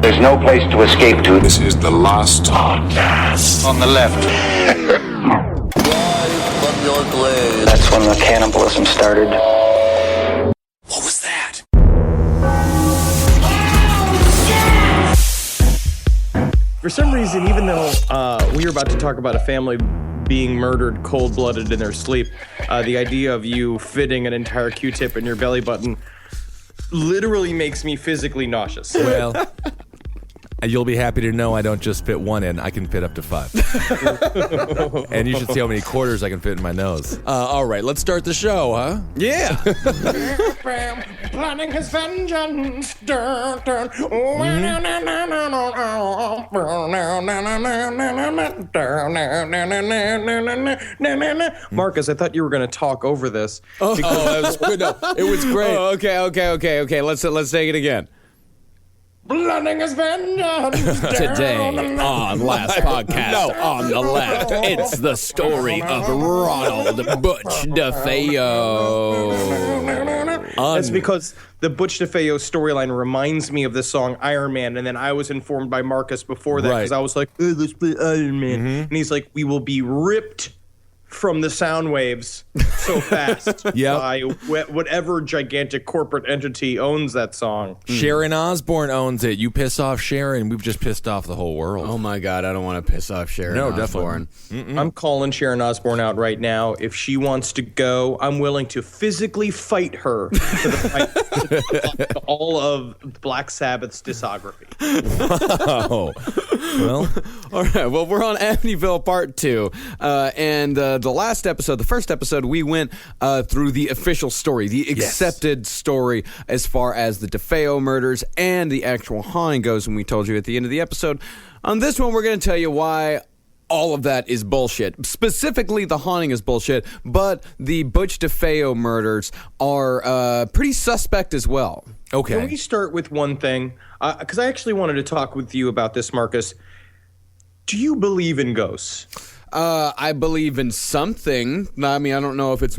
There's no place to escape to. This is the last podcast. On the left. That's when the cannibalism started. What was that? For some reason, even though we were about to talk about a family being murdered cold-blooded in their sleep, the idea of you fitting an entire Q-tip in your belly button literally makes me physically nauseous. Well, you'll be happy to know I don't just fit one in. I can fit up to 5. And you should see how many quarters I can fit in my nose. All right, let's start the show, huh? Yeah. Planning his vengeance. Marcus, I thought you were going to talk over this. Oh, that was good. No, it was great. Oh, okay. Let's take it again. Planning his vengeance. Today on Last Podcast on the Left, it's the story of Ronald Butch DeFeo. That's because the Butch DeFeo storyline reminds me of the song Iron Man, and then I was informed by Marcus before that because I was like, oh, let's play Iron Man. And he's like, we will be ripped from the sound waves so fast by whatever gigantic corporate entity owns that song. Sharon Osbourne owns it. You piss off Sharon, we've just pissed off the whole world. Oh my God, I don't want to piss off Sharon Osbourne. Definitely. I'm calling Sharon Osbourne out right now. If she wants to go, I'm willing to physically fight her for the fight all of Black Sabbath's discography. Oh. Well, all right. Well, we're on Amityville Part 2. And the last episode, the first episode, we went through the official story, the accepted story as far as the DeFeo murders and the actual haunting goes, and we told you at the end of the episode. On this one, we're going to tell you why all of that is bullshit. Specifically, the haunting is bullshit, but the Butch DeFeo murders are pretty suspect as well. Okay. Can we start with one thing? Because I actually wanted to talk with you about this, Marcus. Do you believe in ghosts? I believe in something. I mean, I don't know if it's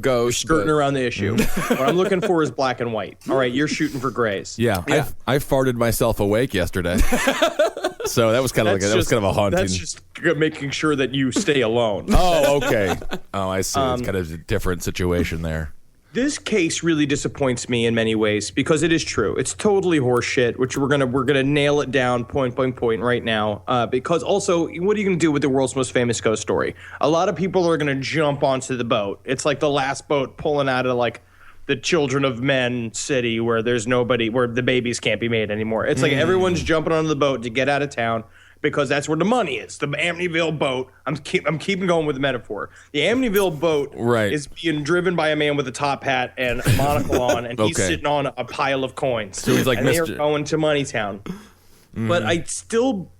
ghost. Skirting around the issue. What I'm looking for is black and white. All right, you're shooting for grays. Yeah. I farted myself awake yesterday. So that was kind of a haunting. That's just making sure that you stay alone. Oh, okay. Oh, I see. It's kind of a different situation there. This case really disappoints me in many ways because it is true. It's totally horseshit, which we're gonna nail it down point right now. Because also, what are you gonna do with the world's most famous ghost story? A lot of people are gonna jump onto the boat. It's like the last boat pulling out of like the Children of Men city where there's nobody, where the babies can't be made anymore. It's like everyone's jumping onto the boat to get out of town, because that's where the money is. The Amityville boat. I'm keeping going with the metaphor. The Amityville boat is being driven by a man with a top hat and a monocle on, and he's sitting on a pile of coins. So he's like, and they're going to Moneytown. But I still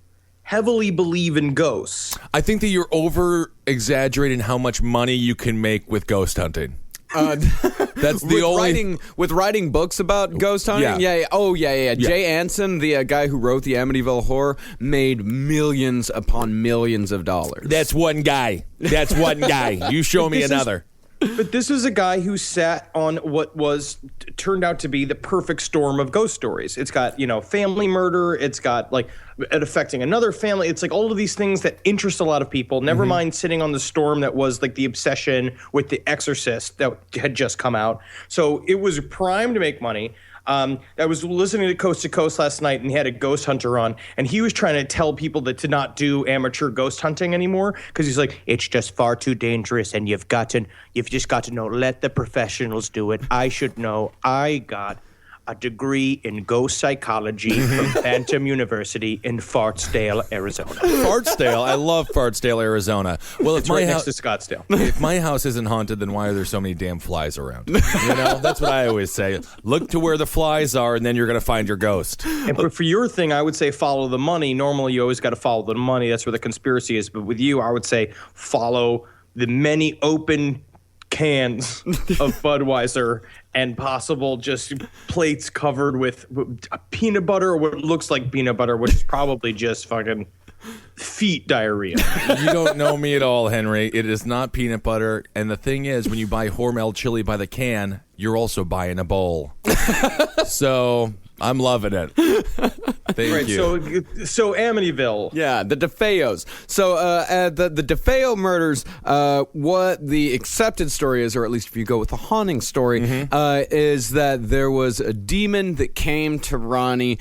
heavily believe in ghosts. I think that you're over-exaggerating how much money you can make with ghost hunting. That's the with writing books about ghost hunting. Yeah. Jay Anson, the guy who wrote the Amityville Horror, made millions upon millions of dollars. That's one guy. You show me another. But this is a guy who sat on what turned out to be the perfect storm of ghost stories. It's got, family murder. It's got like it affecting another family. It's like all of these things that interest a lot of people. Never mind sitting on the storm that was like the obsession with The Exorcist that had just come out. So it was primed to make money. I was listening to Coast last night, and he had a ghost hunter on, and he was trying to tell people that to not do amateur ghost hunting anymore, because he's like, it's just far too dangerous, and you've just got to know, let the professionals do it. I should know. I got a degree in ghost psychology from Phantom University in Fartsdale, Arizona. Fartsdale? I love Fartsdale, Arizona. Well, it's right next to Scottsdale. If my house isn't haunted, then why are there so many damn flies around? That's what I always say. Look to where the flies are, and then you're going to find your ghost. But for your thing, I would say follow the money. Normally, you always got to follow the money. That's where the conspiracy is. But with you, I would say follow the many open cans of Budweiser and possible just plates covered with peanut butter, or what looks like peanut butter, which is probably just fucking feet diarrhea. You don't know me at all, Henry. It is not peanut butter. And the thing is, when you buy Hormel chili by the can, you're also buying a bowl. So I'm loving it. Thank you. So Amityville. Yeah, the DeFeos. So the DeFeo murders, what the accepted story is, or at least if you go with the haunting story, is that there was a demon that came to Ronnie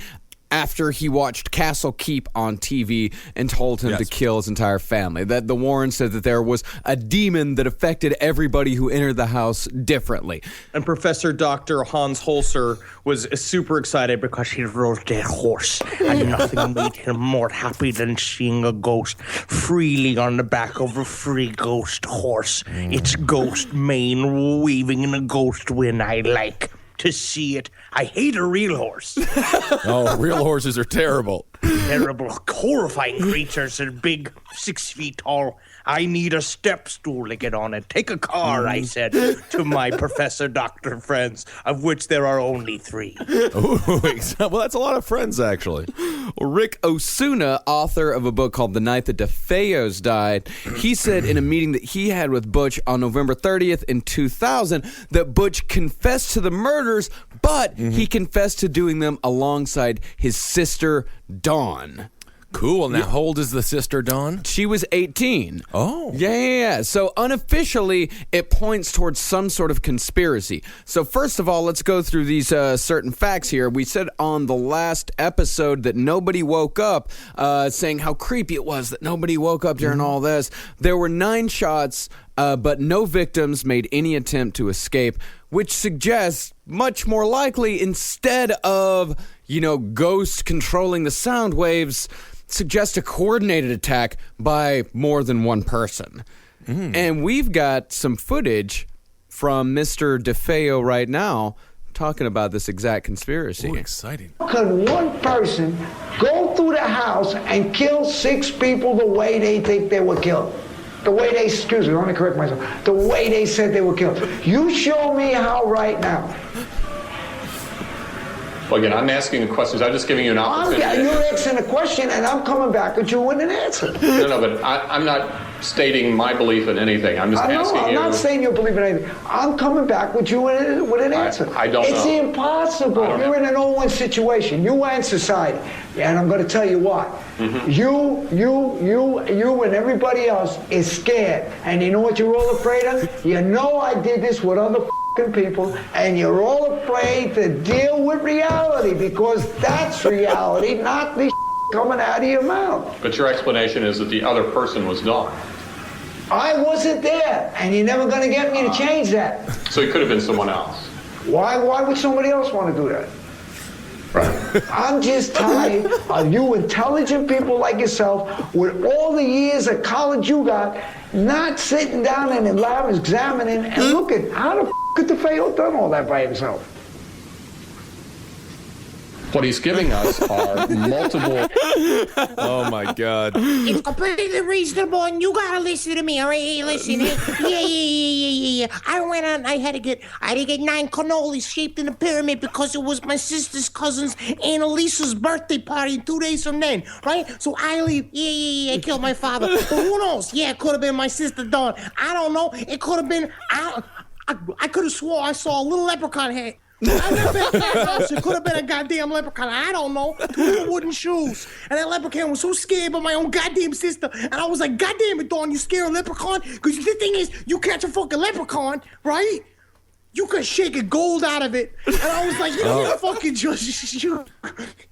after he watched Castle Keep on TV and told him to kill his entire family. That the Warren said that there was a demon that affected everybody who entered the house differently. And Professor Dr. Hans Holzer was super excited because he rode that horse. And nothing made him more happy than seeing a ghost freely on the back of a free ghost horse. It's ghost mane weaving in a ghost wind. I like to see it. I hate a real horse. Oh, real horses are terrible. Terrible, horrifying creatures are big, 6 feet tall. I need a step stool to get on it. Take a car, I said to my Professor Doctor friends, of which there are only 3. Ooh, well, that's a lot of friends, actually. Rick Osuna, author of a book called The Night the DeFeos Died, he said in a meeting that he had with Butch on November 30th in 2000 that Butch confessed to the murders, but he confessed to doing them alongside his sister, Dawn. Cool. Now, how old is the sister, Dawn? She was 18. Oh. Yeah. So unofficially, it points towards some sort of conspiracy. So first of all, let's go through these certain facts here. We said on the last episode that nobody woke up, saying how creepy it was that nobody woke up during all this. There were 9 shots, but no victims made any attempt to escape, which suggests much more likely, instead of, ghosts controlling the sound waves, suggest a coordinated attack by more than one person. And we've got some footage from Mr. DeFeo right now talking about this exact conspiracy. Ooh, exciting. Could one person go through the house and kill 6 people the way they think they were killed? The way they, excuse me, let me correct myself. The way they said they were killed. You show me how right now. Well, again, I'm asking the questions. I'm just giving you an opportunity. You're asking a question, and I'm coming back at you with an answer. No, but I'm not stating my belief in anything. I'm just asking you. I'm not saying you believe in anything. I'm coming back with you with an answer. I don't know. It's impossible. You're in a no-win situation. You and society. And I'm going to tell you what. You and everybody else is scared. And you know what you're all afraid of? You know I did this with other people, and you're all afraid to deal with reality, because that's reality, not the coming out of your mouth. But your explanation is that the other person was Dawn. I wasn't there, and you're never going to get me to change that. So it could have been someone else. Why would somebody else want to do that? Right. I'm just tired of you intelligent people like yourself, with all the years of college you got, not sitting down in the lab examining and looking. How the could DeFeo done all that by himself? What he's giving us are multiple... Oh, my God. It's completely reasonable, and you gotta listen to me, all right? Hey, listen. Yeah. I went out and I had to get 9 cannolis shaped in a pyramid because it was my sister's cousin's Annalisa's birthday party 2 days from then, right? So I leave. Yeah. I killed my father. But who knows? Yeah, it could have been my sister Dawn. I don't know. It could have been... I could have swore I saw a little leprechaun head. I never been to that house. It could have been a goddamn leprechaun. I don't know. 2 little wooden shoes. And that leprechaun was so scared by my own goddamn sister. And I was like, goddamn it, Dawn, you scared a leprechaun? Because the thing is, you catch a fucking leprechaun, right? You could shake a gold out of it. And I was like, you fucking just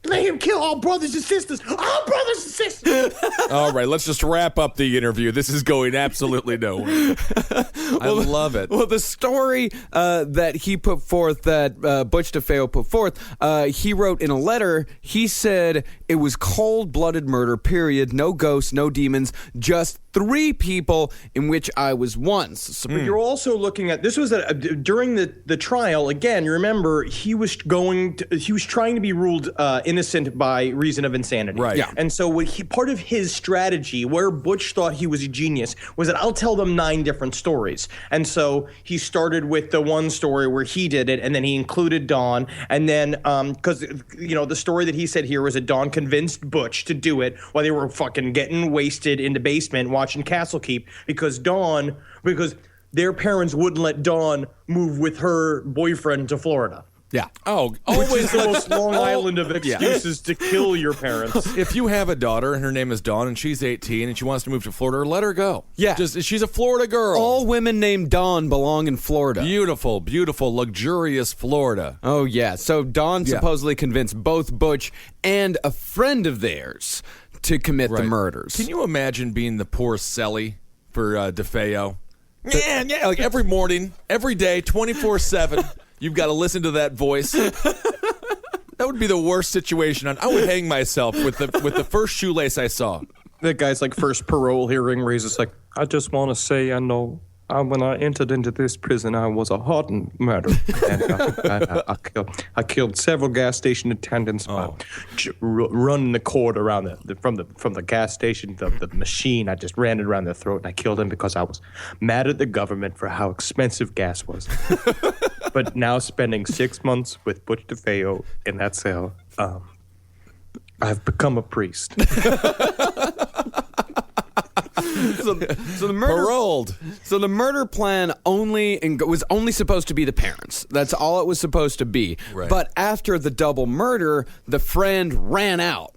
let him kill all brothers and sisters. All brothers and sisters. All right, let's just wrap up the interview. This is going absolutely nowhere. I love it. Well, the story that he put forth, that Butch DeFeo put forth, he wrote in a letter, he said it was cold-blooded murder, period. No ghosts, no demons, just 3 people in which I was once. So But you're also looking at this was during the trial. Again, you remember he was trying to be ruled innocent by reason of insanity. Right. Yeah. And so part of his strategy, where Butch thought he was a genius, was that I'll tell them 9 different stories. And so he started with the one story where he did it, and then he included Dawn, and then because the story that he said here was that Dawn convinced Butch to do it while they were fucking getting wasted in the basement watching Castle Keep because their parents wouldn't let Dawn move with her boyfriend to Florida. yeah. Oh, Which always is the most Long Island of excuses to kill your parents. If you have a daughter and her name is Dawn and she's 18 and she wants to move to Florida, let her go. Yeah. She's a Florida girl. All women named Dawn belong in Florida. Beautiful, beautiful, luxurious Florida. Oh, yeah. So Dawn supposedly convinced both Butch and a friend of theirs to commit the murders. Can you imagine being the poor Sally for DeFeo? Yeah, like every morning, every day, 24/7, you've got to listen to that voice. That would be the worst situation. I would hang myself with the first shoelace I saw. That guy's like first parole hearing where he's just like, I just want to say, I know when I entered into this prison, I was a hardened murderer. And I killed several gas station attendants by running the cord around from the gas station, the machine. I just ran it around their throat, and I killed them because I was mad at the government for how expensive gas was. But now spending 6 months with Butch DeFeo in that cell, I've become a priest. So the murder Paroled. So the murder plan was only supposed to be the parents. That's all it was supposed to be. Right. But after the double murder, the friend ran out.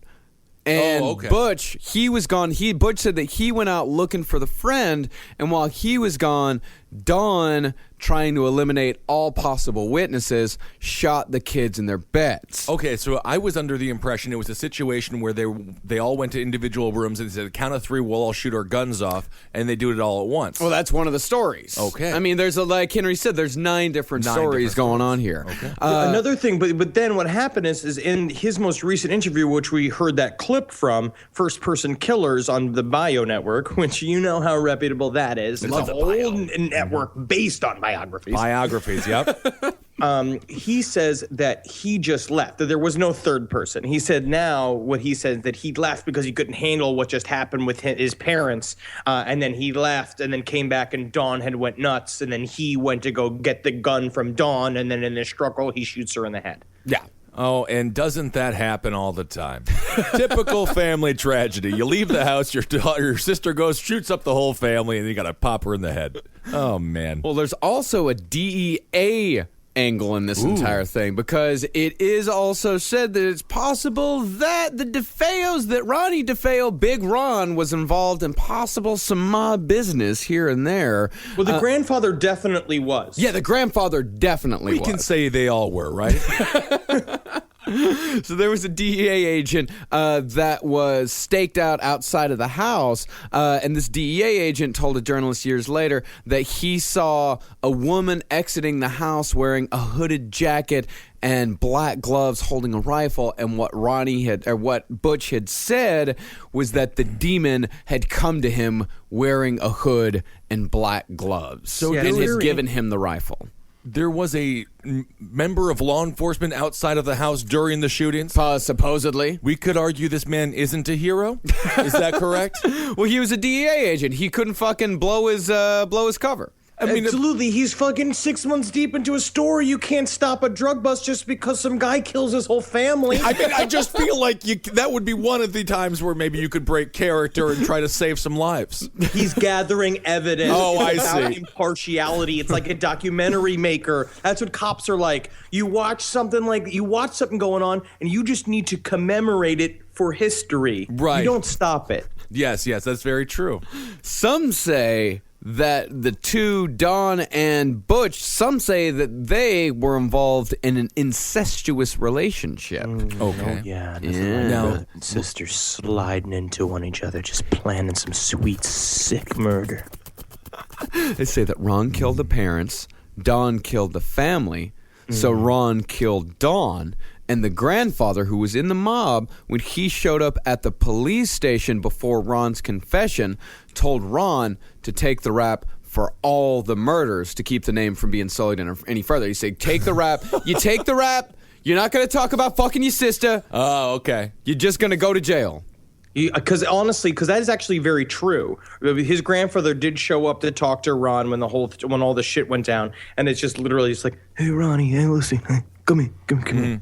And Butch, he was gone. Butch said that he went out looking for the friend, and while he was gone, Dawn, trying to eliminate all possible witnesses, shot the kids in their beds. Okay, so I was under the impression it was a situation where they all went to individual rooms and said, count of 3, we'll all shoot our guns off, and they do it all at once. Well, that's one of the stories. Okay. I mean, like Henry said, there's 9 different stories going on here. Okay. Another thing, but then what happened is in his most recent interview, which we heard that clip from, First Person Killers on the Bio Network, which you know how reputable that is. It's a whole network based on biographies. Biographies, yep. He says that he just left, that there was no third person. He said what he said that he left because he couldn't handle what just happened with his parents, and then he left and then came back and Dawn had went nuts, and then he went to go get the gun from Dawn, and then in the struggle he shoots her in the head. Yeah. Oh, and doesn't that happen all the time? Typical family tragedy. You leave the house, your sister goes, shoots up the whole family, and you got to pop her in the head. Oh, man. Well, there's also a DEA angle in this entire thing, because it is also said that it's possible that the DeFeos, that Ronnie DeFeo, Big Ron, was involved in possible some mob business here and there. Well, the grandfather definitely was. Yeah, the grandfather definitely was. We can say they all were, right? So there was a DEA agent that was staked out outside of the house, and this DEA agent told a journalist years later that he saw a woman exiting the house wearing a hooded jacket and black gloves holding a rifle, and what Butch had said was that the demon had come to him wearing a hood and black gloves, and had given him the rifle. There was a member of law enforcement outside of the house during the shootings? Supposedly. We could argue this man isn't a hero? Is that correct? Well, he was a DEA agent. He couldn't fucking blow his cover. I mean, absolutely. He's fucking 6 months deep into a story. You can't stop a drug bust just because some guy kills his whole family. I mean, I just feel like that would be one of the times where maybe you could break character and try to save some lives. He's gathering evidence. Oh, I without see. Impartiality. It's like a documentary maker. That's what cops are like. You watch something going on, and you just need to commemorate it for history. Right. You don't stop it. Yes, that's very true. Some say that the two, Dawn and Butch, some say that they were involved in an incestuous relationship. Okay. Oh, yeah. Brother and sister sliding into one each other, just planning some sweet, sick murder. They say that Ron killed the parents, Dawn killed the family, so Ron killed Dawn, and the grandfather, who was in the mob when he showed up at the police station before Ron's confession, told Ron to take the rap for all the murders to keep the name from being sullied any further. He said, take the rap. You take the rap. You're not going to talk about fucking your sister. Oh, okay. You're just going to go to jail. Because honestly, that is actually very true. His grandfather did show up to talk to Ron when all the shit went down, and it's just literally just like, hey Ronnie, hey listen, hey, come here.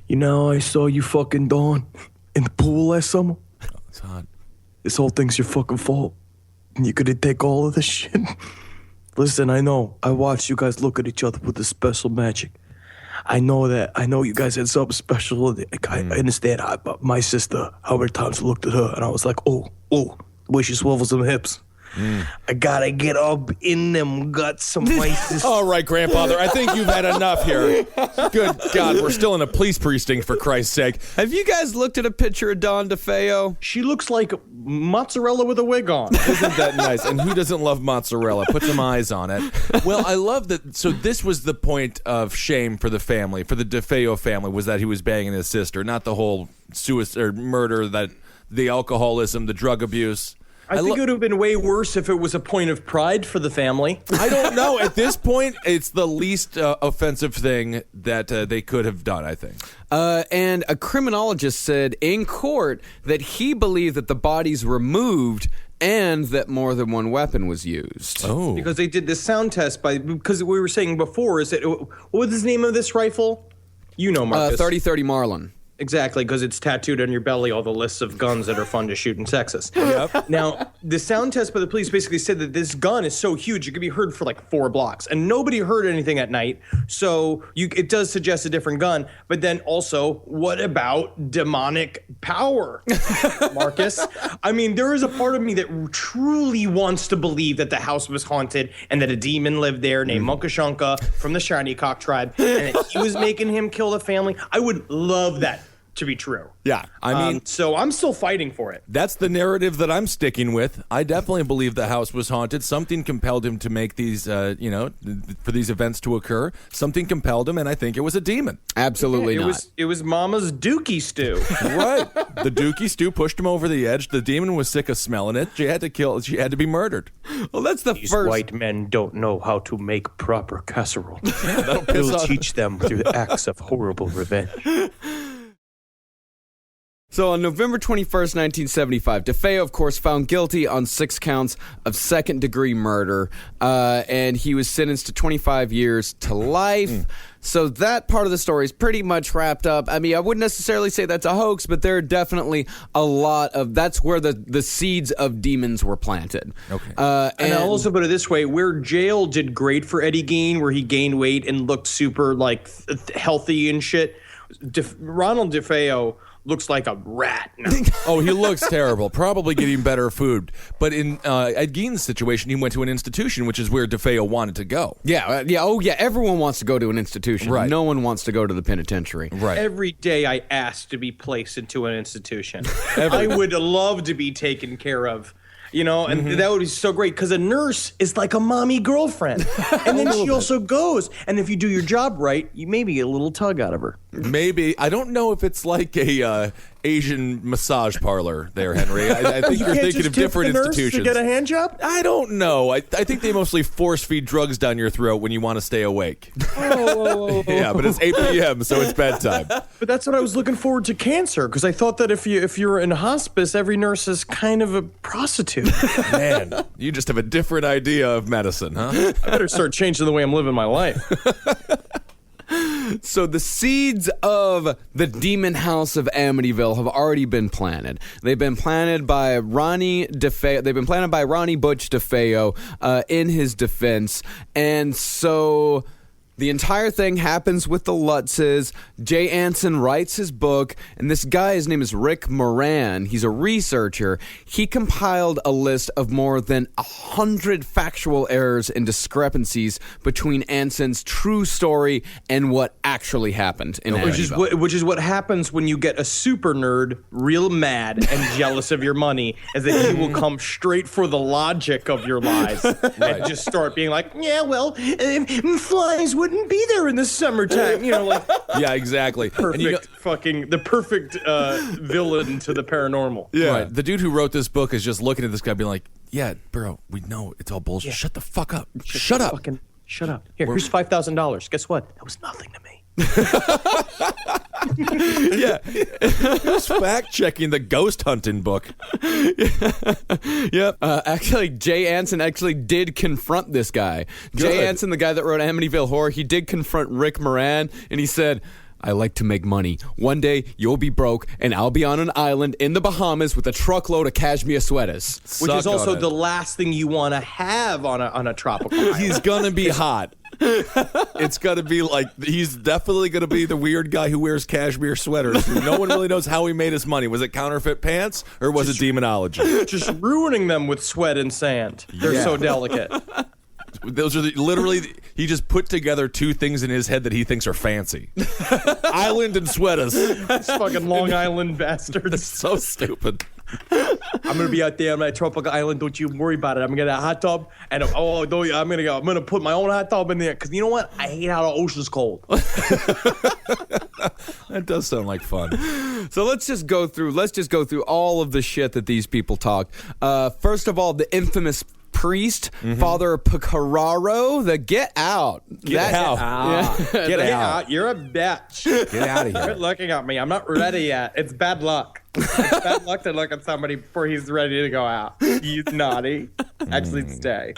You know, I saw you fucking Dawn in the pool last summer. Oh, it's hot. This whole thing's your fucking fault. And you're gonna take all of this shit. Listen, I know. I watched you guys look at each other with a special magic. I know you guys had something special. I understand. But my sister, how many times I looked at her and I was like, oh, the way she swivels them hips. I gotta get up in them guts of my sister. All right, grandfather, I think you've had enough here. Good God, we're still in a police precinct, for Christ's sake. Have you guys looked at a picture of Dawn DeFeo? She looks like mozzarella with a wig on. Isn't that nice? And who doesn't love mozzarella? Put some eyes on it. Well, I love that. So this was the point of shame for the family, for the DeFeo family, was that he was banging his sister, not the whole suicide or murder, that the alcoholism, the drug abuse. I think it would have been way worse if it was a point of pride for the family. I don't know. At this point, it's the least offensive thing that they could have done, I think. And a criminologist said in court that he believed that the bodies were moved and that more than one weapon was used. Oh. Because they did this sound test because we were saying before, what was the name of this rifle? You know, Marcus. 30-30 Marlin. Exactly, because it's tattooed on your belly, all the lists of guns that are fun to shoot in Texas. Yep. Now, the sound test by the police basically said that this gun is so huge, it could be heard for like 4 blocks. And nobody heard anything at night, so it does suggest a different gun. But then also, what about demonic power, Marcus? I mean, there is a part of me that truly wants to believe that the house was haunted and that a demon lived there named Munkashanka from the Shiny Cock tribe, and that he was making him kill the family. I would love that to be true. Yeah, I mean, so I'm still fighting for it. That's the narrative that I'm sticking with. I definitely believe the house was haunted. Something compelled him to make these, for these events to occur. Something compelled him, and I think it was a demon. Absolutely not. It was Mama's dookie stew. Right. The dookie stew pushed him over the edge. The demon was sick of smelling it. She had to be murdered. Well, that's These white men don't know how to make proper casserole. We'll teach them through acts of horrible revenge. So on November 21st, 1975, DeFeo, of course, found guilty on 6 counts of second-degree murder, and he was sentenced to 25 years to life. So that part of the story is pretty much wrapped up. I mean, I wouldn't necessarily say that's a hoax, but there are definitely a lot of... That's where the seeds of demons were planted. Okay. And I'll also put it this way, where jail did great for Eddie Gein, where he gained weight and looked super, healthy and shit, Ronald DeFeo looks like a rat now. Oh, he looks terrible. Probably getting better food. But in Ed Gein's situation, he went to an institution, which is where DeFeo wanted to go. Yeah. Everyone wants to go to an institution. Right. No one wants to go to the penitentiary. Right. Every day I ask to be placed into an institution. I would love to be taken care of. And that would be so great because a nurse is like a mommy girlfriend. And then she also goes. And if you do your job right, you maybe get a little tug out of her. Maybe. I don't know if it's like a Asian massage parlor there, Henry. I think you're thinking of different institutions. To get a hand job? I don't know. I think they mostly force feed drugs down your throat when you want to stay awake. Yeah, but it's 8 p.m., so it's bedtime. But that's what I was looking forward to cancer, because I thought that if you're in hospice, every nurse is kind of a prostitute. Man, you just have a different idea of medicine, huh? I better start changing the way I'm living my life. So the seeds of the demon house of Amityville have already been planted. They've been planted by Ronnie DeFeo. They've been planted by Ronnie Butch DeFeo in his defense. And so the entire thing happens with the Lutzes. Jay Anson writes his book, and this guy, his name is Rick Moran. He's a researcher. He compiled a list of more than 100 factual errors and discrepancies between Anson's true story and what actually happened in Amityville. Which is what happens when you get a super nerd real mad and jealous of your money, is that he will come straight for the logic of your lies and just start being like, yeah, well, flies wouldn't be there in the summertime. Like Yeah, exactly. perfect the perfect villain to the paranormal. Yeah. Right. The dude who wrote this book is just looking at this guy being like, yeah, bro, we know it's all bullshit. Yeah. Shut the fuck up. Shut up. Fucking shut up. Here's $5,000. Guess what? That was nothing to me. Yeah. Who's fact checking the ghost hunting book? Yep. Actually, Jay Anson actually did confront this guy. Jay Anson, the guy that wrote Amityville Horror, he did confront Rick Moran, and he said, I like to make money. One day, you'll be broke, and I'll be on an island in the Bahamas with a truckload of cashmere sweaters. Which is also the last thing you want to have on a tropical island. He's going to be hot. It's going to be like, he's definitely going to be the weird guy who wears cashmere sweaters. No one really knows how he made his money. Was it counterfeit pants or was it demonology? Just ruining them with sweat and sand. They're so delicate. Those are literally, he just put together two things in his head that he thinks are fancy. Island and sweaters. These fucking Long Island bastards. So stupid. I'm gonna be out there on my tropical island. Don't you worry about it. I'm gonna get a hot tub, and I'm gonna put my own hot tub in there. Cause you know what? I hate how the ocean's cold. That does sound like fun. So let's just go through all of the shit that these people talked. First of all, the infamous priest, Father Pecoraro, the get out. Get out. Yeah. Get out. You're a bitch. Get out of here. Quit looking at me. I'm not ready yet. It's bad luck. It's bad luck to look at somebody before he's ready to go out. He's naughty. Actually, stay.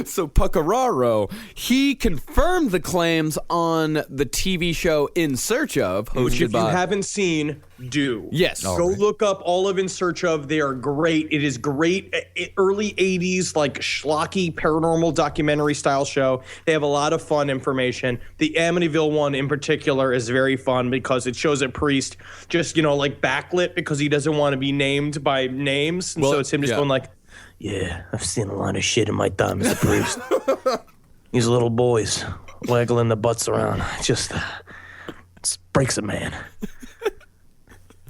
So Pecoraro, he confirmed the claims on the TV show In Search Of, hosted Which if by... you haven't seen, do. Yes. Go look up all of In Search Of. They are great. It is great. Early 80s, like schlocky paranormal documentary style show. They have a lot of fun information. The Amityville one in particular is very fun because it shows a priest just, like backlit because he doesn't want to be named by names. And so it's him just going like, yeah, I've seen a lot of shit in my time as a priest. These little boys waggling their butts around. Just breaks a man.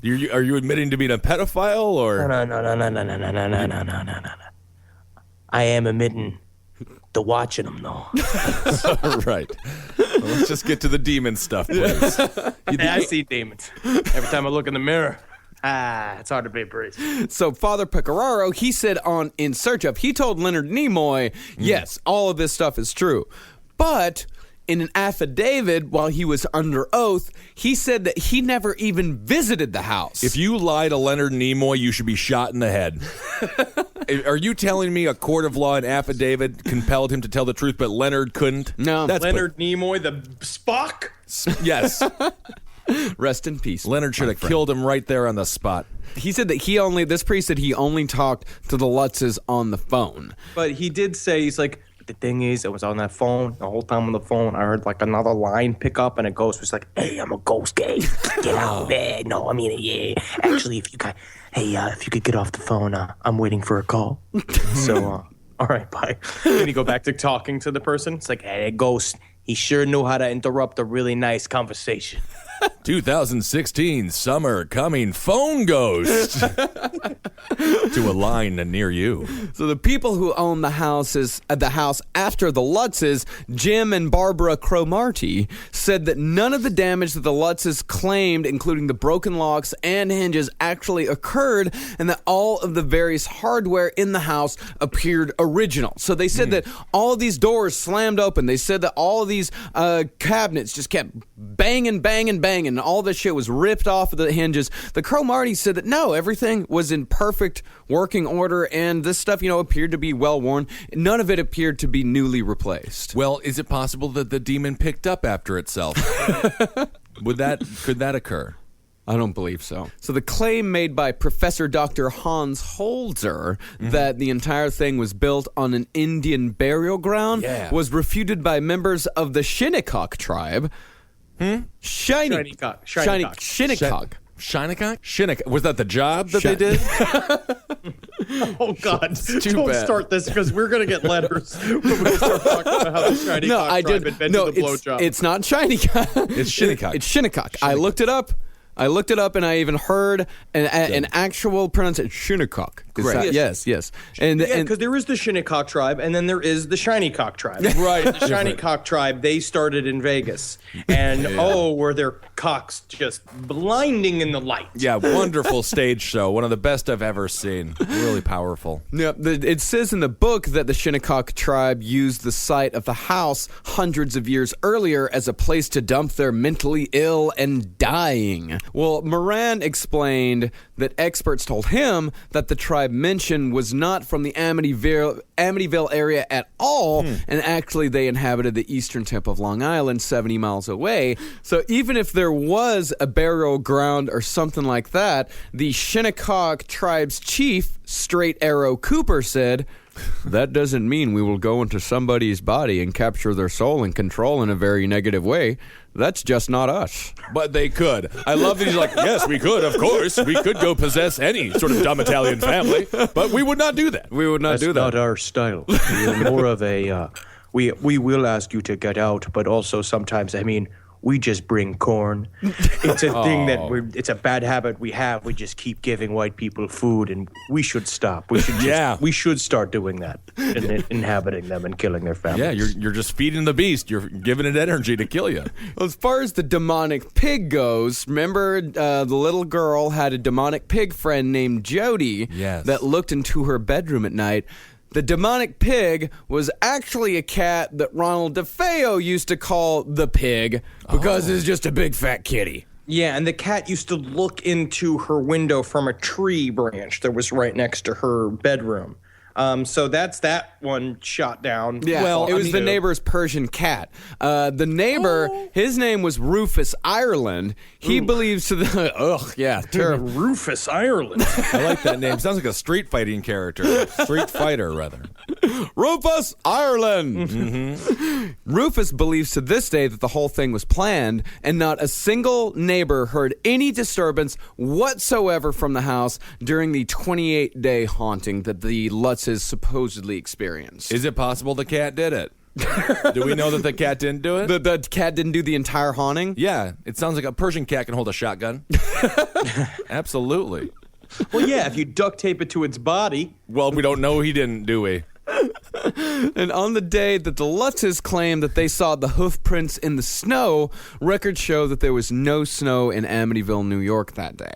Are you admitting to being a pedophile or? No. I am admitting to watching them, though. Right. Well, let's just get to the demon stuff, please. I see demons. Every time I look in the mirror, it's hard to be a priest. So Father Pecoraro, he said on In Search Of, he told Leonard Nimoy, yes, all of this stuff is true. But in an affidavit while he was under oath, he said that he never even visited the house. If you lie to Leonard Nimoy, you should be shot in the head. Are you telling me a court of law and affidavit compelled him to tell the truth, but Leonard couldn't? No. That's Leonard Nimoy, the Spock? Yes. Rest in peace. Leonard should have killed him right there on the spot. He said that this priest said he only talked to the Lutzes on the phone. But he did say, he's like, the thing is, I was on that phone, the whole time on the phone, I heard like another line pick up, and a ghost was like, hey, I'm a ghost gay. Get out there. No, I mean, yeah. Actually, if you could get off the phone, I'm waiting for a call. So, all right, bye. Then you go back to talking to the person. It's like, hey, ghost, he sure knew how to interrupt a really nice conversation. 2016 summer coming phone ghost to a line near you. So the people who own the house after the Lutzes, Jim and Barbara Cromartie, said that none of the damage that the Lutzes claimed, including the broken locks and hinges, actually occurred, and that all of the various hardware in the house appeared original. So they said that all of these doors slammed open. They said that all of these cabinets just kept banging, and all this shit was ripped off of the hinges. The Cromartie said that no, everything was in perfect working order, and this stuff, appeared to be well worn. None of it appeared to be newly replaced. Well, is it possible that the demon picked up after itself? Could that occur? I don't believe so. So the claim made by Professor Dr. Hans Holzer that the entire thing was built on an Indian burial ground was refuted by members of the Shinnecock tribe. Shinnecock. Shinnecock. Shinnecock? Was that the job that they did? Oh, God. Don't start this because we're going to get letters when we start talking about how the Shinnecock tribe invented the blowjob. It's not Shinnecock. It's Shinnecock. It's Shinnecock. I looked it up and I even heard an actual pronunciation. Shinnecock. Correct. Yes. And because there is the Shinnecock tribe, and then there is the Shiny Cock tribe. Right. The Shiny Cock tribe, they started in Vegas. And, were their cocks just blinding in the light. Yeah, wonderful stage show. One of the best I've ever seen. Really powerful. Yeah, it says in the book that the Shinnecock tribe used the site of the house hundreds of years earlier as a place to dump their mentally ill and dying. Well, Moran explained that experts told him that the tribe mentioned was not from the Amityville area at all, and actually they inhabited the eastern tip of Long Island, 70 miles away. So even if there was a burial ground or something like that, the Shinnecock tribe's chief, Straight Arrow Cooper, said, "That doesn't mean we will go into somebody's body and capture their soul and control in a very negative way. That's just not us." But they could. I love that he's like, yes, we could, of course. We could go possess any sort of dumb Italian family, but we would not do that. We would not do that. That's not our style. We're more of a, we will ask you to get out, but also sometimes, we just bring corn. It's a thing that it's a bad habit we have. We just keep giving white people food, and we should stop. We should we should start doing that and inhabiting them and killing their families. Yeah, you're just feeding the beast. You're giving it energy to kill you. Well, as far as the demonic pig goes, remember the little girl had a demonic pig friend named Jody that looked into her bedroom at night. The demonic pig was actually a cat that Ronnie DeFeo used to call the pig because it's just a big fat kitty. Yeah, and the cat used to look into her window from a tree branch that was right next to her bedroom. So that's that one shot down. Yeah, well, it was the neighbor's Persian cat. The neighbor, his name was Rufus Ireland. He believes to the... terrible. Rufus Ireland. I like that name. Sounds like a street fighting character. Street fighter, rather. Rufus Ireland. Rufus believes to this day that the whole thing was planned, and not a single neighbor heard any disturbance whatsoever from the house during the 28-day haunting that the Lutzes supposedly experienced. Is it possible the cat did it? Do we know that the cat didn't do it? The cat didn't do the entire haunting? Yeah, it sounds like a Persian cat can hold a shotgun. Absolutely. Well, yeah, if you duct tape it to its body. Well, we don't know he didn't, do we? And on the day that the Lutzes claimed that they saw the hoof prints in the snow, records show that there was no snow in Amityville, New York that day.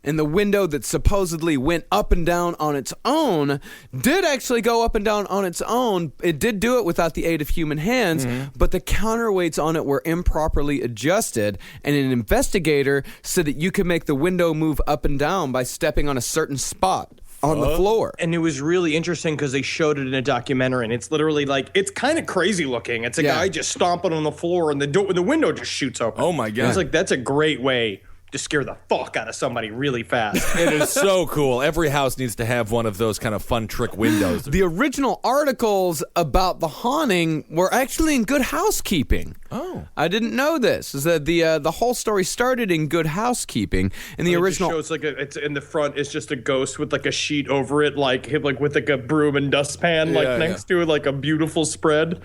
And the window that supposedly went up and down on its own did actually go up and down on its own. It did do it without the aid of human hands, but the counterweights on it were improperly adjusted, and an investigator said that you could make the window move up and down by stepping on a certain spot on the floor. And it was really interesting because they showed it in a documentary, and it's literally like, it's kind of crazy looking. It's a guy just stomping on the floor, and the window just shoots open. Oh my God. It's like, that's a great way to scare the fuck out of somebody really fast. It is so cool. Every house needs to have one of those kind of fun trick windows. The original articles about the haunting were actually in Good Housekeeping. Oh. I didn't know this. Is that the whole story started in Good Housekeeping, and the original shows it's in the front. It's just a ghost with like a sheet over it, like with like a broom and dustpan, next to it, like a beautiful spread.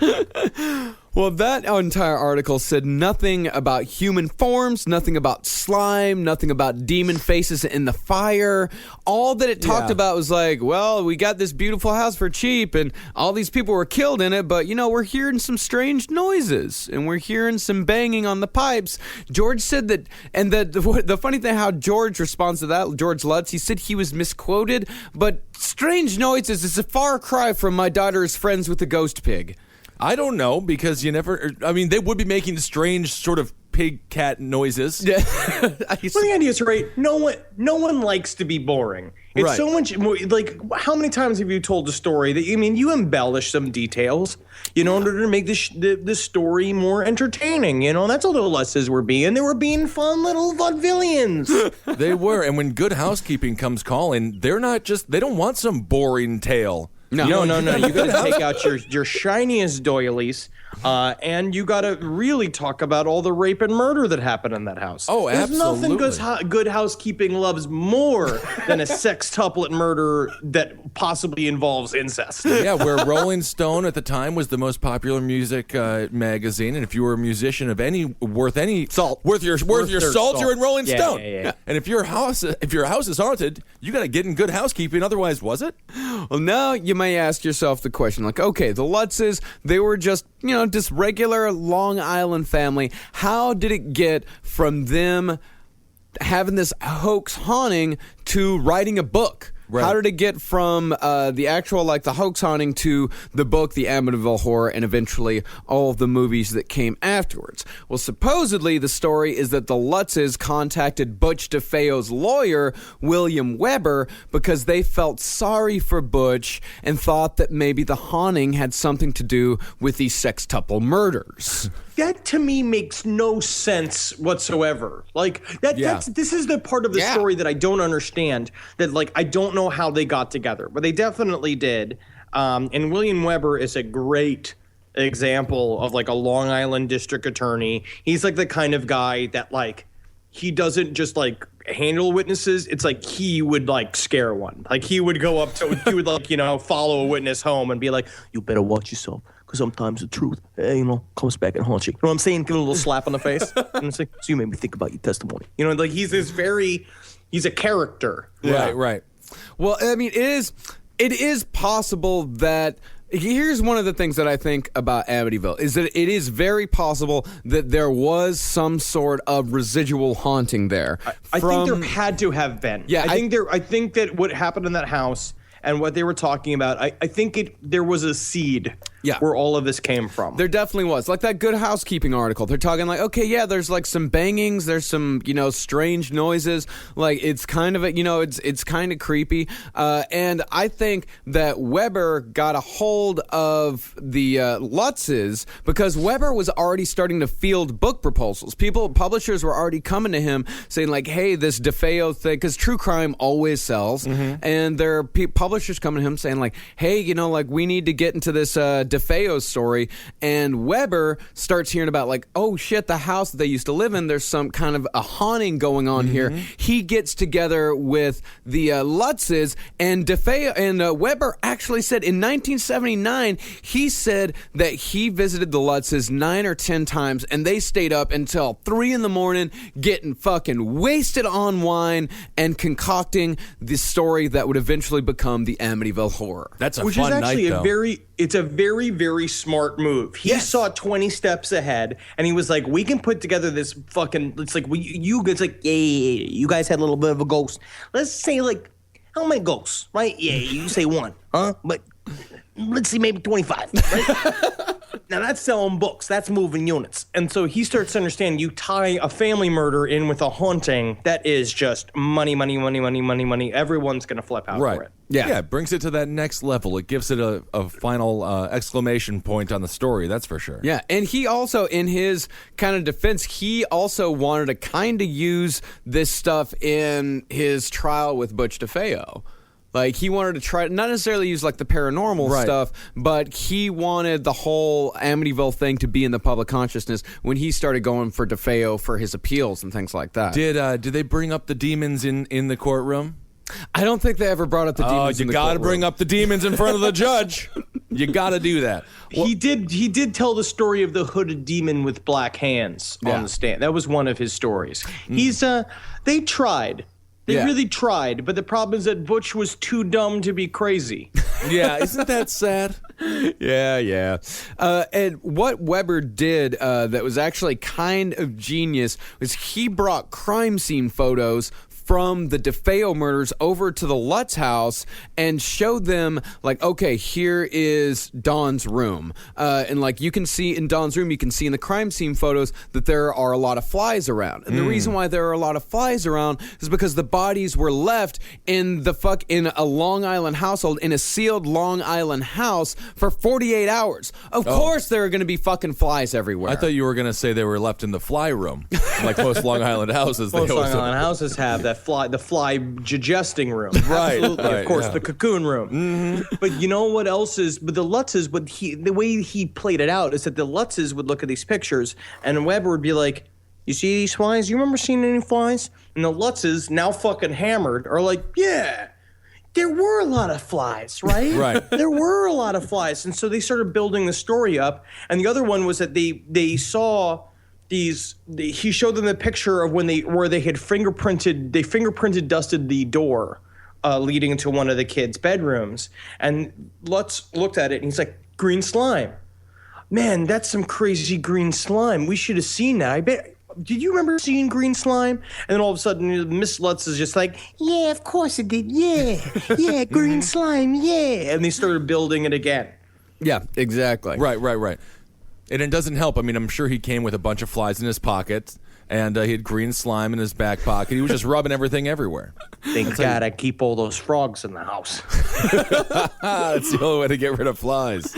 Well, that entire article said nothing about human forms, nothing about slime, nothing about demon faces in the fire. All that it talked about was like, well, we got this beautiful house for cheap, and all these people were killed in it, but, we're hearing some strange noises, and we're hearing some banging on the pipes. George said that, and the funny thing how George responds to that, George Lutz, he said he was misquoted, but strange noises is a far cry from my daughter is friends with the ghost pig. I don't know, because they would be making strange sort of pig cat noises. Yeah. Well, the idea is, right, no one likes to be boring. It's so much more, like, how many times have you told a story that, you embellish some details, in order to make the story more entertaining, That's all the Lutzes were being. They were being fun little vaudevillians. They were, and when Good Housekeeping comes calling, they don't want some boring tale. No. You got to take out your shiniest doilies. And you got to really talk about all the rape and murder that happened in that house. Oh, There's absolutely. nothing good housekeeping loves more than a sextuplet murder that possibly involves incest. Yeah, where Rolling Stone at the time was the most popular music magazine, and if you were a musician of any worth your salt, you're in Rolling Stone. Yeah. And if your house is haunted, you got to get in good housekeeping. Otherwise, was it? Well, now you may ask yourself the question, like, okay, the Lutzes, they were just, this regular Long Island family. How did it get from them having this hoax haunting to writing a book? Right. How did it get from the actual, the hoax haunting to the book, The Amityville Horror, and eventually all of the movies that came afterwards? Well, supposedly the story is that the Lutzes contacted Butch DeFeo's lawyer, William Weber, because they felt sorry for Butch and thought that maybe the haunting had something to do with these sextuple murders. That to me makes no sense whatsoever. This is the part of the story that I don't understand. That I don't know how they got together, but they definitely did. And William Weber is a great example of a Long Island district attorney. He's the kind of guy that he doesn't just handle witnesses. It's he would scare one. He would go up to, he would follow a witness home and be like, "You better watch yourself, because sometimes the truth, comes back and haunts you." You know what I'm saying? Give a little slap on the face. And it's so you made me think about your testimony. He's a character. Right. Well, I mean, it is possible that. Here's one of the things that I think about Amityville is that it is very possible that there was some sort of residual haunting there. I think there had to have been. Yeah, I think that what happened in that house and what they were talking about, I think there was a seed where all of this came from. There definitely was. Like that Good Housekeeping article. They're talking there's some bangings, there's some, strange noises. It's kind of, it's kind of creepy. And I think that Weber got a hold of the Lutzes because Weber was already starting to field book proposals. Publishers were already coming to him saying hey, this DeFeo thing, because true crime always sells. Mm-hmm. And there are publishers coming to him saying hey, we need to get into this DeFeo story. And Weber starts hearing about oh shit, the house that they used to live in, there's some kind of a haunting going on here. He gets together with the Lutzes, and DeFeo and Weber actually said in 1979 he said that he visited the Lutzes 9 or 10 times, and they stayed up until 3 a.m. getting fucking wasted on wine and concocting the story that would eventually become the Amityville Horror. That's a Which fun is actually night, it's a very, very smart move. He saw 20 steps ahead, and he was like, "We can put together this fucking." It's you guys had a little bit of a ghost. Let's say how many ghosts, right? Yeah, you say 1, huh? But let's see, maybe 25, right? Now that's selling books. That's moving units. And so he starts to understand you tie a family murder in with a haunting, that is just money. Everyone's going to flip out for it. Yeah, it brings it to that next level. It gives it a final exclamation point on the story, that's for sure. Yeah, and he also, in his kind of defense, he also wanted to kind of use this stuff in his trial with Butch DeFeo. He wanted to try, not necessarily use the paranormal stuff, but he wanted the whole Amityville thing to be in the public consciousness when he started going for DeFeo for his appeals and things like that. Did they bring up the demons in the courtroom? I don't think they ever brought up the demons in the courtroom. You got to bring up the demons in front of the judge. You got to do that. Well, he did tell the story of the hooded demon with black hands on the stand. That was one of his stories. They tried. They really tried, but the problem is that Butch was too dumb to be crazy. Yeah, isn't that sad? Yeah. And what Weber did that was actually kind of genius was he brought crime scene photos from the DeFeo murders over to the Lutz house and showed them okay, here is Don's room. And you can see in Don's room, you can see in the crime scene photos that there are a lot of flies around. And the reason why there are a lot of flies around is because the bodies were left in a Long Island household, in a sealed Long Island house for 48 hours. Of course there are going to be fucking flies everywhere. I thought you were going to say they were left in the fly room, like most Long Island houses. Most Long Island houses have that. the fly digesting room. Right, Absolutely, right, of course, yeah. the cocoon room. But you know what else is? But the Lutzes, the way he played it out is that the Lutzes would look at these pictures, and Weber would be like, "You see these flies? You remember seeing any flies?" And the Lutzes, now fucking hammered, are like, "Yeah, there were a lot of flies, right? Right. There were a lot of flies." And so they started building the story up. And the other one was that they saw these. He showed them the picture of where they had fingerprinted dusted the door leading into one of the kids' bedrooms. And Lutz looked at it and he's like, "Green slime. Man, that's some crazy green slime. We should have seen that. I bet." Did you remember seeing green slime? And then all of a sudden, Miss Lutz is just like, "Yeah, of course it did. Yeah, green slime, yeah." And they started building it again. Yeah, exactly. Right. And it doesn't help. I mean, I'm sure he came with a bunch of flies in his pocket, and he had green slime in his back pocket. He was just rubbing everything everywhere. Thank God I keep all those frogs in the house. That's the only way to get rid of flies.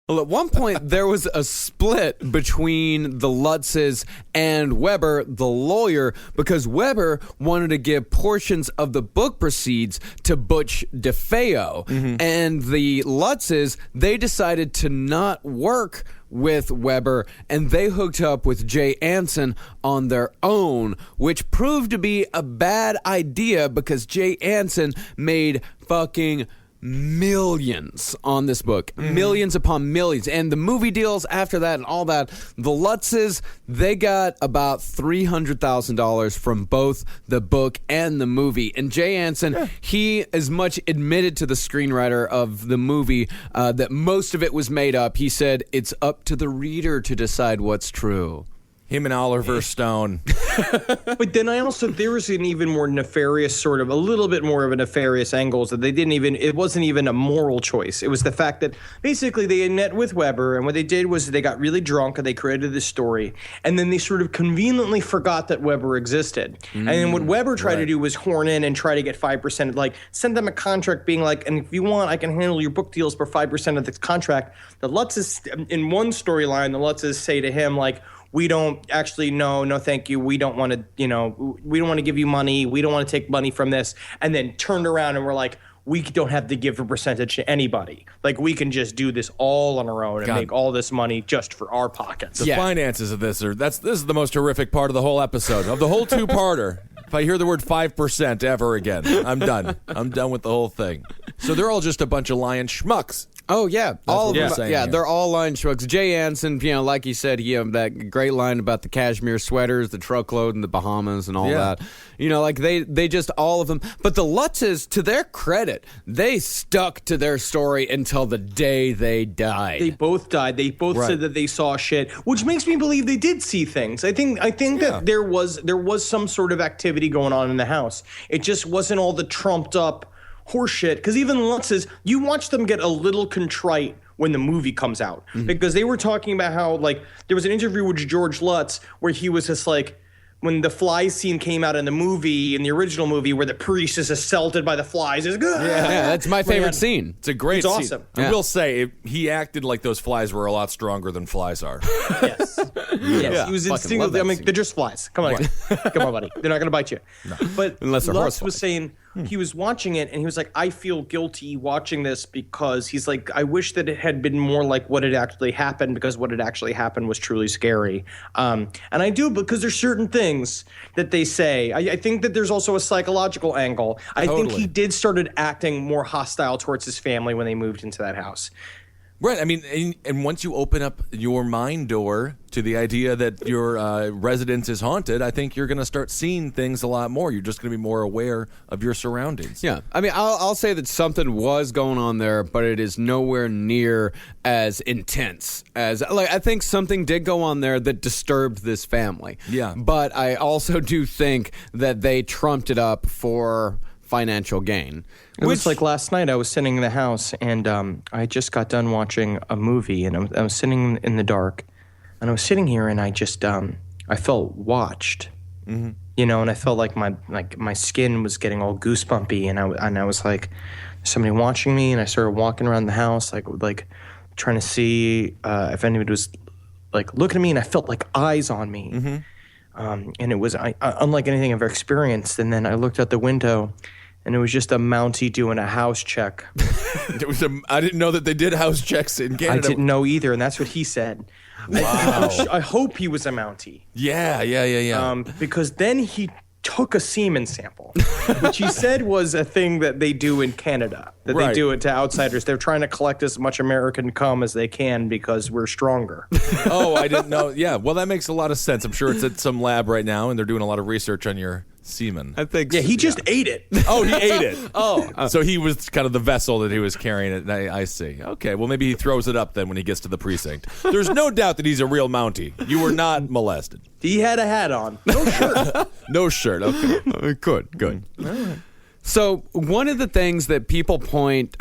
Well, at one point, there was a split between the Lutzes and Weber, the lawyer, because Weber wanted to give portions of the book proceeds to Butch DeFeo. And the Lutzes, they decided to not work with Weber, and they hooked up with Jay Anson on their own, which proved to be a bad idea because Jay Anson made fucking millions on this book, millions upon millions, and the movie deals after that and all that. The Lutzes, they got about $300,000 from both the book and the movie. And Jay Anson, he as much admitted to the screenwriter of the movie that most of it was made up. He said it's up to the reader to decide what's true. Him and Oliver Stone. But then there was an even more nefarious a little bit more of a nefarious angle, that it wasn't even a moral choice. It was the fact that basically they had met with Weber, and what they did was they got really drunk and they created this story, and then they sort of conveniently forgot that Weber existed. And then what Weber tried to do was horn in and try to get 5%, like send them a contract being like, "And if you want, I can handle your book deals for 5% of the contract." The Lutzes, in one storyline, the Lutzes say to him like, "We don't actually, no, thank you. We don't want to, we don't want to give you money. We don't want to take money from this." And then turned around and we're like, "We don't have to give a percentage to anybody. Like, we can just do this all on our own and make all this money just for our pockets." The finances of this this is the most horrific part of the whole episode, of the whole two-parter. If I hear the word 5% ever again, I'm done. I'm done with the whole thing. So they're all just a bunch of lying schmucks. Oh, yeah. All of them. Yeah, they're all line schmucks. Jay Anson, like he said, he had that great line about the cashmere sweaters, the truckload, and the Bahamas and all that. They just, all of them. But the Lutzes, to their credit, they stuck to their story until the day they died. They both died. They both said that they saw shit, which makes me believe they did see things. I think that there was some sort of activity going on in the house. It just wasn't all the trumped up horseshit, because even Lutzes, you watch them get a little contrite when the movie comes out, because they were talking about how, like, there was an interview with George Lutz where he was just like, when the fly scene came out in the original movie, where the priest is assaulted by the flies. Yeah, that's my favorite scene. It's a great scene. Awesome. I will say, he acted like those flies were a lot stronger than flies are. Yes. Yes. He was instinctively, they're just flies. Come on. Come on, buddy. They're not going to bite you. No. But unless they're Lutz was saying, he was watching it and he was like, "I feel guilty watching this," because he's like, "I wish that it had been more like what had actually happened, because what had actually happened was truly scary." And I do, because there's certain things that they say. I think that there's also a psychological angle. I think he did started acting more hostile towards his family when they moved into that house. Right. I mean, and once you open up your mind door to the idea that your residence is haunted, I think you're going to start seeing things a lot more. You're just going to be more aware of your surroundings. Yeah. I mean, I'll say that something was going on there, but it is nowhere near as intense as, like, I think something did go on there that disturbed this family. Yeah. But I also do think that they trumped it up for financial gain. It was like last night I was sitting in the house and I just got done watching a movie and I was sitting in the dark and I was sitting here and I just I felt watched, and I felt like my skin was getting all goosebumpy and I was like, somebody watching me, and I started walking around the house like trying to see if anybody was like looking at me, and I felt like eyes on me. and it was unlike anything I've ever experienced. And then I looked out the window, and it was just a Mountie doing a house check. I didn't know that they did house checks in Canada. I didn't know either, and that's what he said. Wow. I hope he was a Mountie. Yeah. Because then he took a semen sample, which he said was a thing that they do in Canada, that they do it to outsiders. They're trying to collect as much American cum as they can because we're stronger. Oh, I didn't know. Yeah, well, that makes a lot of sense. I'm sure it's at some lab right now, and they're doing a lot of research on your semen. I think. Yeah, he just ate it. Oh, he ate it. So he was kind of the vessel that he was carrying it. I see. Okay, well, maybe he throws it up then when he gets to the precinct. There's no doubt that he's a real Mountie. You were not molested. He had a hat on. No shirt. No shirt. Okay. Good. All right. So one of the things that people point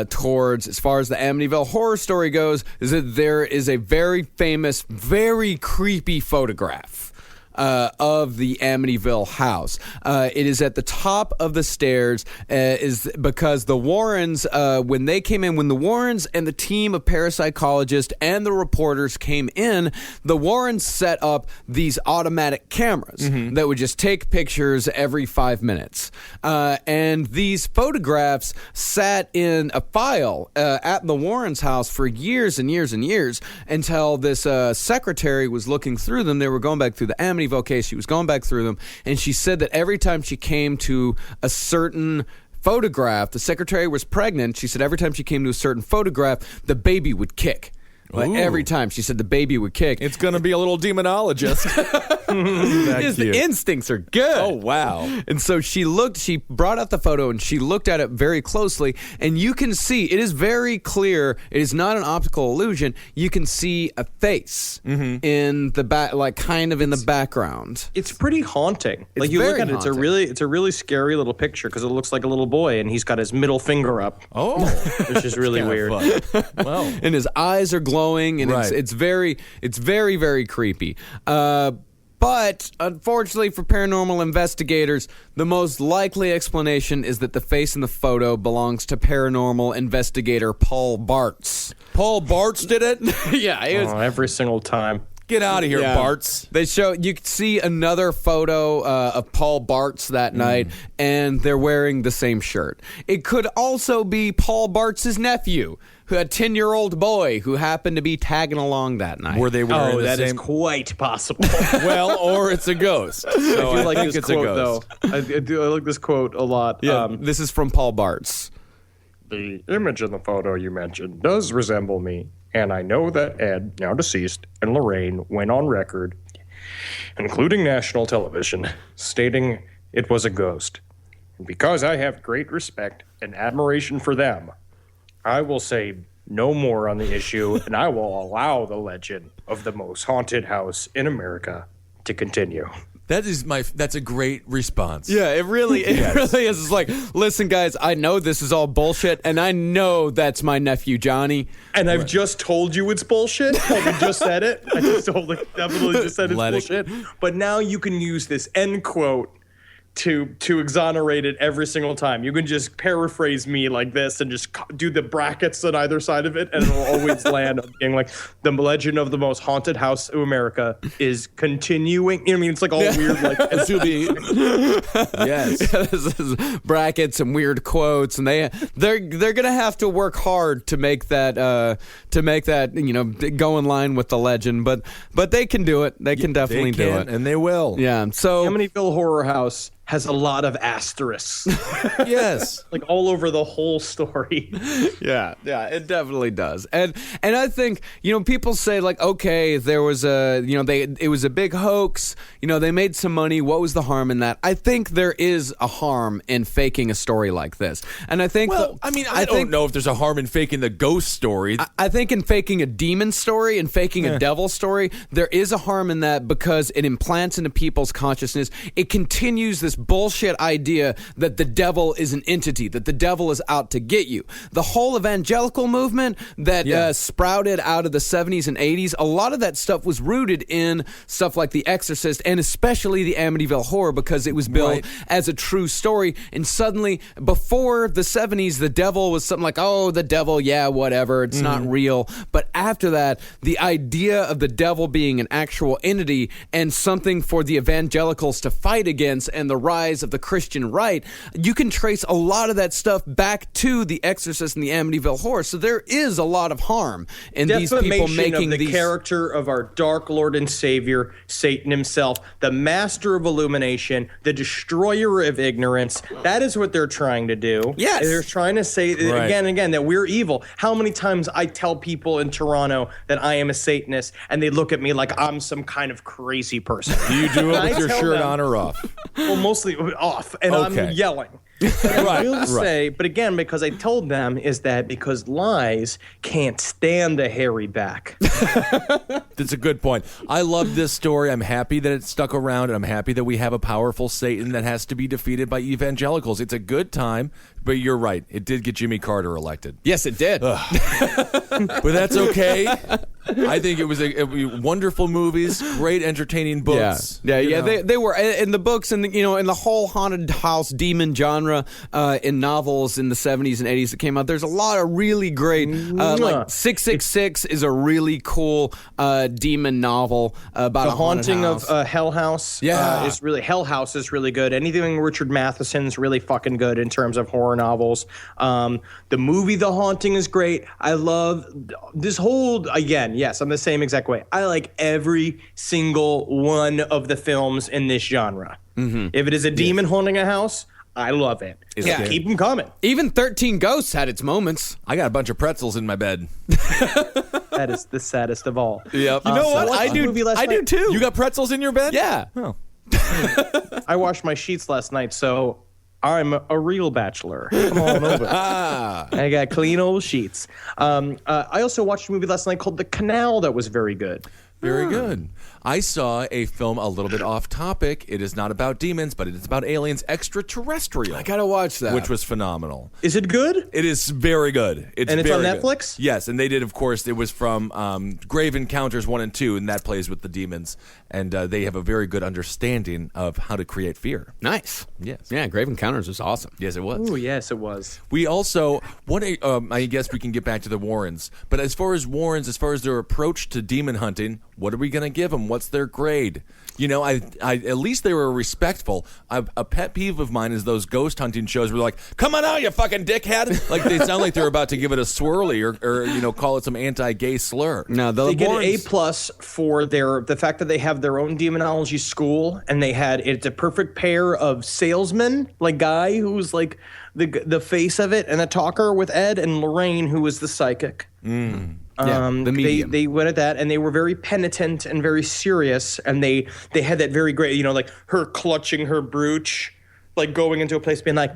towards as far as the Amityville Horror story goes is that there is a very famous, very creepy photograph of the Amityville house. It is at the top of the stairs, is because the Warrens, when they came in, when the Warrens and the team of parapsychologists and the reporters came in, the Warrens set up these automatic cameras that would just take pictures every 5 minutes. And these photographs sat in a file at the Warrens' house for years and years and years until this secretary was looking through them. They were going back through the Amityville case. She was going back through them, and she said that every time she came to a certain photograph, the secretary was pregnant. She said every time she came to a certain photograph, the baby would kick. Like every time, she said the baby would kick. It's going to be a little demonologist. The instincts are good. Oh, wow. And so she brought out the photo and she looked at it very closely, and you can see, it is very clear, it is not an optical illusion. You can see a face in the back, like kind of in the background. It's pretty haunting. Like you look at it, it's a really scary little picture because it looks like a little boy and he's got his middle finger up. Oh. Which is really weird. Well. And his eyes are glowing, and it's very, very creepy. But unfortunately for paranormal investigators, the most likely explanation is that the face in the photo belongs to paranormal investigator Paul Bartz. Paul Bartz did it? Yeah, it was every single time. Get out of here, Bartz. They you could see another photo of Paul Bartz that night, and they're wearing the same shirt. It could also be Paul Bartz's nephew, a 10-year-old boy who happened to be tagging along that night. Were they wearing the that same? is quite possible. Well, or it's a ghost. So I do like think this it's quote, a ghost. though. I like this quote a lot. Yeah, this is from Paul Bartz. The image in the photo you mentioned does resemble me, and I know that Ed, now deceased, and Lorraine went on record, including national television, stating it was a ghost. And because I have great respect and admiration for them, I will say no more on the issue, and I will allow the legend of the most haunted house in America to continue. That's a great response. Yeah, it really is. It's like, listen, guys, I know this is all bullshit, and I know that's my nephew Johnny. And I've just told you it's bullshit. Like I just said it. I just definitely just said it's bullshit. But now you can use this end quote to exonerate it every single time. You can just paraphrase me like this and just do the brackets on either side of it, and it'll always land on being like, the legend of the most haunted house in America is continuing. You know what I mean? It's like all weird, like to be. Yes. This is brackets and weird quotes, and they're gonna have to work hard to make that go in line with the legend. But they can do it. They can definitely do it, and they will. Yeah. So Amityville Horror House has a lot of asterisks. Yes. Like all over the whole story. Yeah, it definitely does. And I think, people say like, okay, there was it was a big hoax, they made some money, what was the harm in that? I think there is a harm in faking a story like this. And I think I don't know if there's a harm in faking the ghost story. I think in faking a demon story and faking a devil story, there is a harm in that because it implants into people's consciousness. It continues this this bullshit idea that the devil is an entity, that the devil is out to get you. The whole evangelical movement that sprouted out of the 70s and 80s, a lot of that stuff was rooted in stuff like The Exorcist and especially the Amityville Horror, because it was built as a true story. And suddenly, before the 70s, the devil was something like, oh, the devil, yeah, whatever, it's not real. But after that, the idea of the devil being an actual entity and something for the evangelicals to fight against, and the rise of the Christian right, you can trace a lot of that stuff back to The Exorcist and the Amityville Horror. So there is a lot of harm in these people making of the character of our dark Lord and Savior, Satan himself, the master of illumination, the destroyer of ignorance. That is what they're trying to do. Yes. They're trying to say again and again that we're evil. How many times I tell people in Toronto that I am a Satanist, and they look at me like I'm some kind of crazy person. You do it with your shirt on or off? Well, mostly off, and I'm yelling. But I will say, but again, because I told them, is that because lies can't stand a hairy back. That's a good point. I love this story. I'm happy that it stuck around, and I'm happy that we have a powerful Satan that has to be defeated by evangelicals. It's a good time, but you're right. It did get Jimmy Carter elected. Yes, it did. But that's okay. I think it was a wonderful movies, great entertaining books. Yeah. They were in the books, and in the whole haunted house demon genre in novels in the 70s and 80s that came out. There's a lot of really great, like 666 is a really cool demon novel about the a haunted haunting house. of Hell House. Is really Hell House is really good. Anything Richard Matheson's really fucking good in terms of horror novels. The movie The Haunting is great. I love this whole yes, I'm the same exact way. I like every single one of the films in this genre. Mm-hmm. If it is a demon haunting a house, I love it. Keep them coming. Even 13 Ghosts had its moments. I got a bunch of pretzels in my bed. That is the saddest of all. Yep. You know what? I do too. You got pretzels in your bed? Yeah. Oh. I washed my sheets last night, so I'm a real bachelor. Come on over. I got clean old sheets. I also watched a movie last night called The Canal that was very good. Very good. I saw a film a little bit off topic. It is not about demons, but it is about aliens, Extraterrestrial. I gotta watch that. Which was phenomenal. Is it good? It is very good. It's on Netflix? Yes, and they did, of course, it was from Grave Encounters 1 and 2, and that plays with the demons. And they have a very good understanding of how to create fear. Nice. Yes. Yeah, Grave Encounters was awesome. Yes, it was. Oh, yes, it was. We also, I guess we can get back to the Warrens, but as far as Warrens, as far as their approach to demon hunting, what are we going to give them? What's their grade? I at least they were respectful. A pet peeve of mine is those ghost hunting shows where they're like, come on out, you fucking dickhead. Like they sound like they're about to give it a swirly or call it some anti-gay slur. No, they get an A+ for the fact that they have their own demonology school, and it's a perfect pair of salesmen, like Guy, who's like the face of it, and a talker with Ed, and Lorraine, who is the psychic. The medium. They went at that, and they were very penitent and very serious, and they had that very great, like her clutching her brooch, like going into a place being like,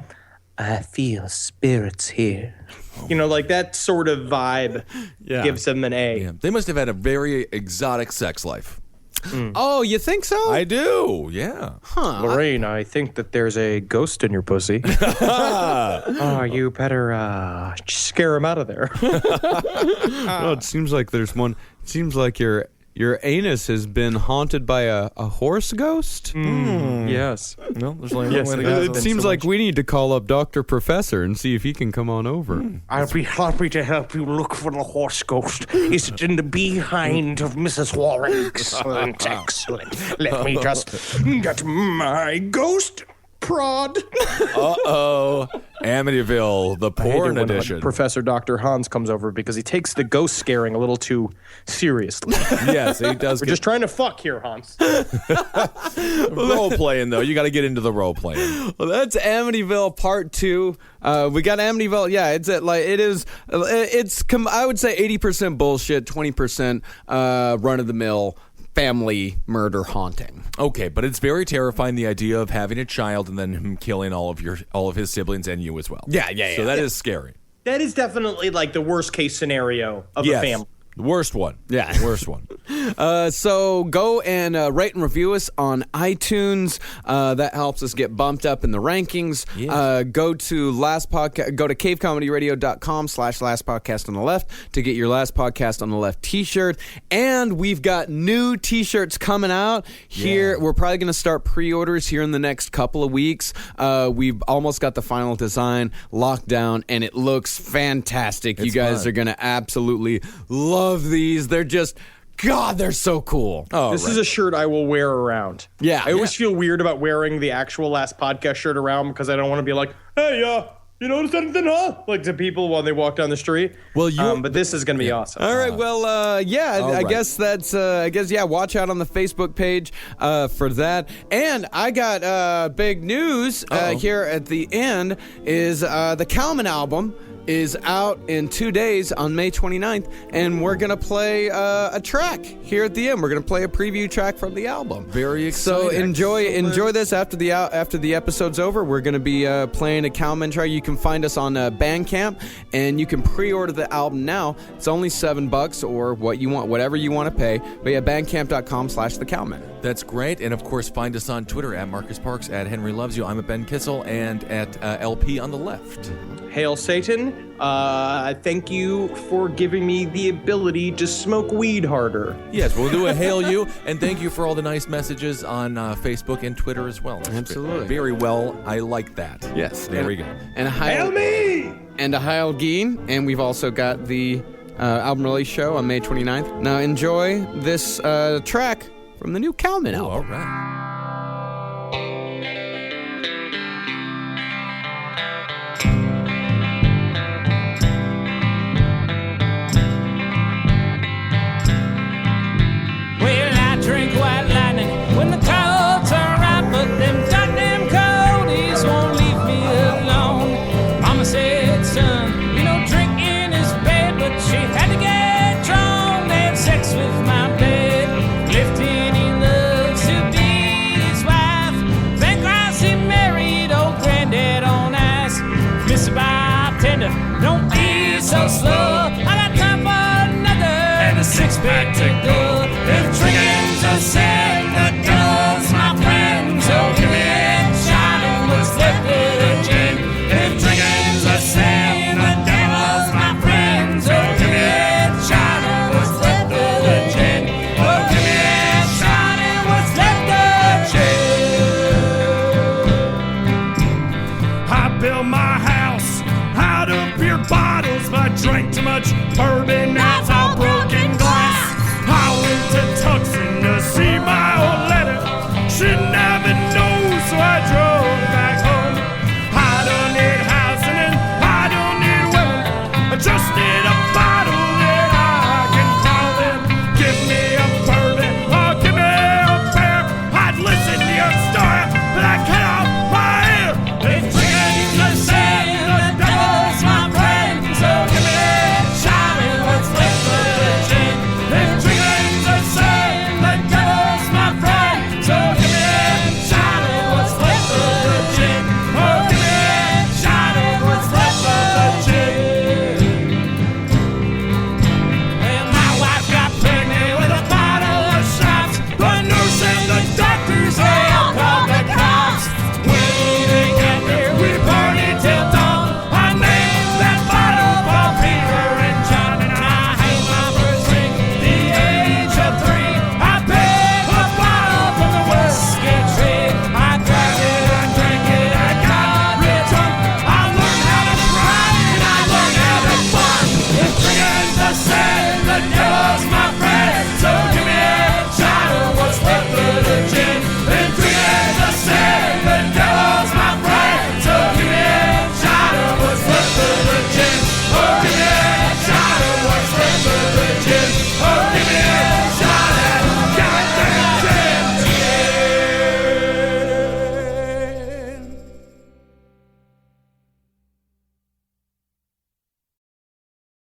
I feel spirits here. Like that sort of vibe gives them an A. Yeah. They must have had a very exotic sex life. Oh, you think so? I do, yeah. Huh. Lorraine, I think that there's a ghost in your pussy. Oh, you better scare him out of there. Well, it seems like there's one. It seems like your anus has been haunted by a horse ghost. Yes. No, there's only one way to go. It seems like we need to call up Dr. Professor and see if he can come on over. I'll be happy to help you look for the horse ghost. Is it in the behind of Mrs. Warren? Excellent. Let me just get my ghost prod. Uh-oh. Amityville, the porn when edition. Professor Dr. Hans comes over because he takes the ghost scaring a little too seriously. Yes, he does. We're just trying to fuck here, Hans. Role playing though. You got to get into the role playing. Well, that's Amityville Part 2. We got Amityville. Yeah, I would say 80% bullshit, 20% run of the mill family murder haunting. Okay, but it's very terrifying, the idea of having a child and then him killing all of his siblings and you as well. Yeah. So that is scary. That is definitely like the worst case scenario of a family. Worst one. Yeah. Worst one. So go and rate and review us on iTunes. That helps us get bumped up in the rankings. Yes. Go to cavecomedyradio.com/last podcast on the left to get your Last Podcast on the Left t-shirt. And we've got new t-shirts coming out here. Yeah. We're probably going to start pre-orders here in the next couple of weeks. We've almost got the final design locked down, and it looks fantastic. You guys are going to absolutely love these. They're just... God, they're so cool. Oh, This is a shirt I will wear around. Yeah. I always feel weird about wearing the actual Last Podcast shirt around because I don't want to be like, hey, you noticed anything, huh? Like to people while they walk down the street. Well, but this is going to be awesome. All right. Well, I right. guess that's. Watch out on the Facebook page for that. And I got big news here at the end. Is the Kalman album is out in 2 days on May 29th, and we're going to play a track here at the end. We're going to play a preview track from the album. Very exciting. So enjoy this after the episode's over. We're going to be playing a Kalman track. You can find us on Bandcamp, and you can pre-order the album now. It's only $7 or what you want, whatever you want to pay. But yeah, bandcamp.com/thekalman. That's great. And of course, find us on Twitter at Marcus Parks, at Henry Loves You. I'm at Ben Kissel, and at LP on the left. Hail Satan. Thank you for giving me the ability to smoke weed harder. Yes, we'll do a hail you, and thank you for all the nice messages on Facebook and Twitter as well. That's Absolutely. Very well. I like that. Yes. There we go. And a Hail me! And a Heil Geen. And we've also got the album release show on May 29th. Now enjoy this track from the new Kalman album. All right. Drink white lightning when the clouds are right, but them goddamn coyotes won't leave me alone. Mama said, son, drinking is bad, but she had to get drunk to have sex with my bed. Lifting he loves to be his wife. Thank Christ he married old granddad on ice. Mr. Bartender, don't be so slow. I got time for another and a six-pack to go. If drinking's a sin, the devil's my friend. So give me a shot and what's left of the gin. If drinking's a sin, the devil's my friend. So give me a shot and what's left of the gin. Oh, give me a shot and what's left of the gin. I built my house out of beer bottles, but I drank too much bourbon. That's all broken glass. I went to Tucson to see my old letter. She never knew, so I drove back home. I don't need housing and I don't need women. I just need a bottle that I can call them. Give me a bourbon or give me a beer. I'd listen to your story, but I cut off my ear. If drinking's a sin, the devil's my friend. So give me a shot and what's left of the gin. If drinking's a sin, the devil's my friend. So give me a shot and what's left of the gin. Oh, give me a shot and what's left of the gin. And my wife got pregnant with a bottle of schnapps. The nurse and the doctors, they all called the cops. When they got there, we partied till dawn. I named that bottle for Peter and John, and I hang my first drink the age of 3. I picked a bottle from the whiskey tree. I grabbed it, I drank it, I got real drunk. I learned how to ride and I learned how to farm. If drinking's a sin, the